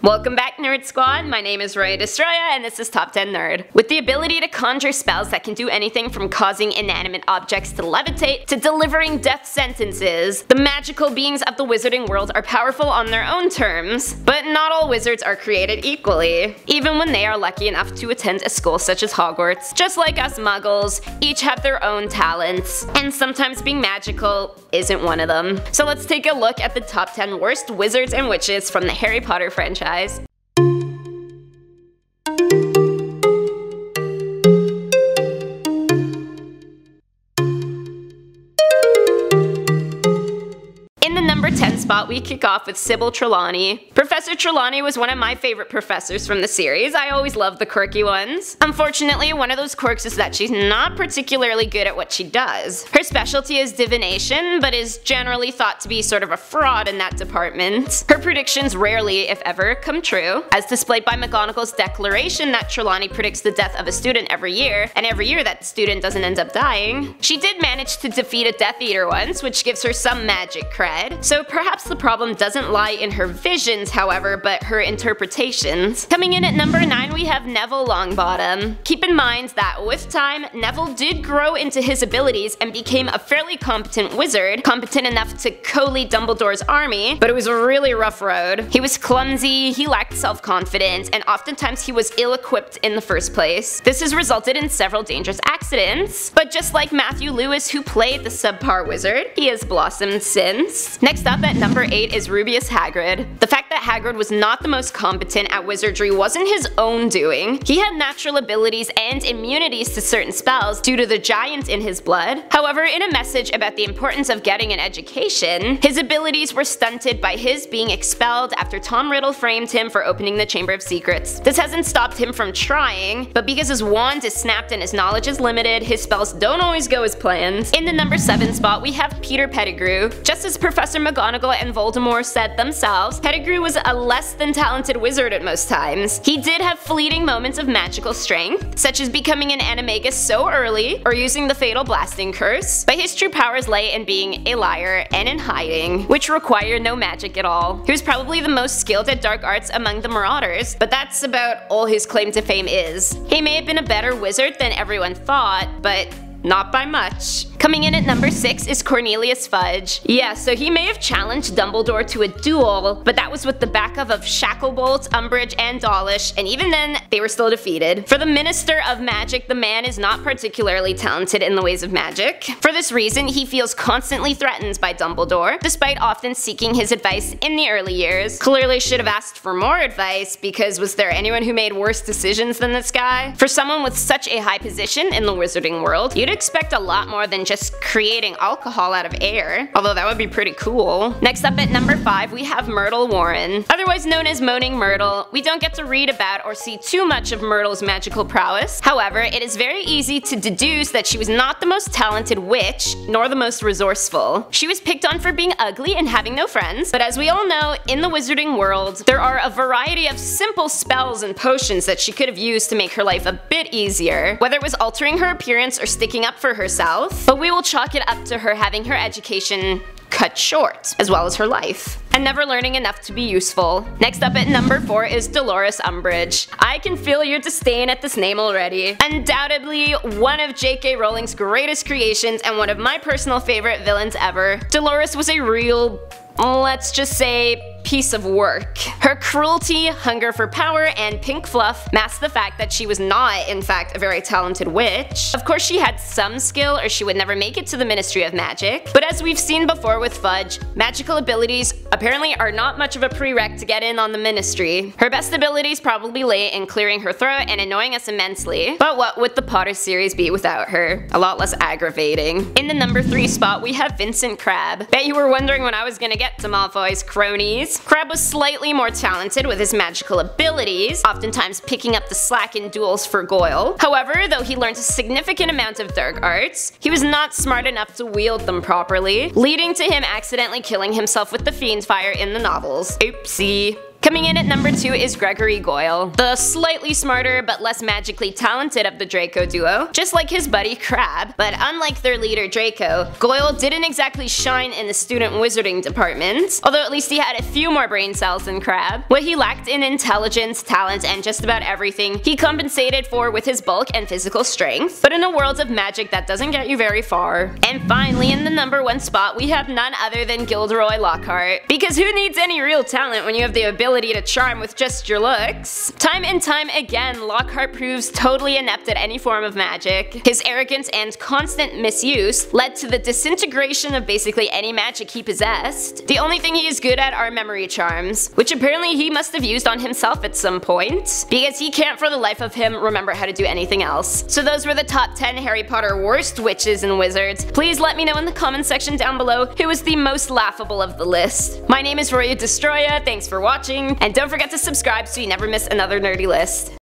Welcome back, Nerd Squad. My name is Roya Destroya, and this is Top 10 Nerd. With the ability to conjure spells that can do anything from causing inanimate objects to levitate to delivering death sentences, the magical beings of the wizarding world are powerful on their own terms. But not all wizards are created equally, even when they are lucky enough to attend a school such as Hogwarts. Just like us muggles, each have their own talents, and sometimes being magical isn't one of them. So let's take a look at the top 10 worst wizards and witches from the Harry Potter franchise. In the number 10 spot, we kick off with SYBILL Trelawney. Professor Trelawney was one of my favorite professors from the series. I always loved the quirky ones. Unfortunately, one of those quirks is that she's not particularly good at what she does. Her specialty is divination, but is generally thought to be sort of a fraud in that department. Her predictions rarely, if ever, come true, as displayed by McGonagall's declaration that Trelawney predicts the death of a student every year, and every year that student doesn't end up dying. She did manage to defeat a Death Eater once, which gives her some magic cred. So perhaps the problem doesn't lie in her visions, however, but her interpretations. Coming in at number 9, we have Neville Longbottom. Keep in mind that with time, Neville did grow into his abilities and became a fairly competent wizard, competent enough to co-lead Dumbledore's army, but it was a really rough road. He was clumsy, he lacked self-confidence, and oftentimes he was ill-equipped in the first place. This has resulted in several dangerous accidents, but just like Matthew Lewis, who played the subpar wizard, he has blossomed since. Next up at number 8 is RUBEUS Hagrid. The fact that Hagrid was not the most competent at wizardry wasn't his own doing. He had natural abilities and immunities to certain spells due to the giant in his blood. However, in a message about the importance of getting an education, his abilities were stunted by his being expelled after Tom Riddle framed him for opening the Chamber of Secrets. This hasn't stopped him from trying, but because his wand is snapped and his knowledge is limited, his spells don't always go as planned. In the number 7 spot, we have Peter Pettigrew. Just as Professor McGonagall and Voldemort said themselves, Pettigrew was a less than talented wizard at most times. He did have fleeting moments of magical strength, such as becoming an animagus so early, or using the fatal blasting curse, but his true powers lay in being a liar and in hiding, which require no magic at all. He was probably the most skilled at dark arts among the Marauders, but that's about all his claim to fame is. He may have been a better wizard than everyone thought, but not by much. Coming in at number 6 is Cornelius Fudge. Yeah, so he may have challenged Dumbledore to a duel, but that was with the backup of Shacklebolt, Umbridge, and Dawlish, and even then, they were still defeated. For the Minister of Magic, the man is not particularly talented in the ways of magic. For this reason, he feels constantly threatened by Dumbledore, despite often seeking his advice in the early years. Clearly should have asked for more advice, because was there anyone who made worse decisions than this guy? For someone with such a high position in the wizarding world, you'd expect a lot more than just creating alcohol out of air, although that would be pretty cool. Next up at number 5, we have Myrtle Warren. Otherwise known as Moaning Myrtle, we don't get to read about or see too much of Myrtle's magical prowess. However, it is very easy to deduce that she was not the most talented witch, nor the most resourceful. She was picked on for being ugly and having no friends, but as we all know, in the wizarding world, there are a variety of simple spells and potions that she could have used to make her life a bit easier, whether it was altering her appearance or sticking up for herself, but we will chalk it up to her having her education cut short, as well as her life, and never learning enough to be useful. Next up at number 4 is Dolores Umbridge. I can feel your disdain at this name already. Undoubtedly one of J.K. Rowling's greatest creations and one of my personal favorite villains ever, Dolores was a real, let's just say, piece of work. Her cruelty, hunger for power, and pink fluff masked the fact that she was not, in fact, a very talented witch. Of course, she had some skill or she would never make it to the Ministry of Magic, but as we've seen before with Fudge, magical abilities apparently are not much of a prereq to get in on the Ministry. Her best abilities probably lay in clearing her throat and annoying us immensely, but what would the Potter series be without her? A lot less aggravating. In the number 3 spot, we have Vincent Crabbe. Bet you were wondering when I was gonna get to Malfoy's cronies. Crabbe was slightly more talented with his magical abilities, oftentimes picking up the slack in duels for Goyle. However, though he learned a significant amount of dark arts, he was not smart enough to wield them properly, leading to him accidentally killing himself with the Fiendfire in the novels. Oopsie. Coming in at number 2 is Gregory Goyle, the slightly smarter but less magically talented of the Draco duo, just like his buddy Crabbe. But unlike their leader Draco, Goyle didn't exactly shine in the student wizarding department, although at least he had a few more brain cells than Crabbe. What he lacked in intelligence, talent, and just about everything, he compensated for with his bulk and physical strength, but in a world of magic that doesn't get you very far. And finally, in the number 1 spot, we have none other than Gilderoy Lockhart, because who needs any real talent when you have the ability to charm with just your looks? Time and time again, Lockhart proves totally inept at any form of magic. His arrogance and constant misuse led to the disintegration of basically any magic he possessed. The only thing he is good at are memory charms, which apparently he must have used on himself at some point, because he can't for the life of him remember how to do anything else. So those were the top 10 Harry Potter worst witches and wizards. Please let me know in the comments section down below who was the most laughable of the list. My name is Roya Destroya, thanks for watching, and don't forget to subscribe so you never miss another nerdy list.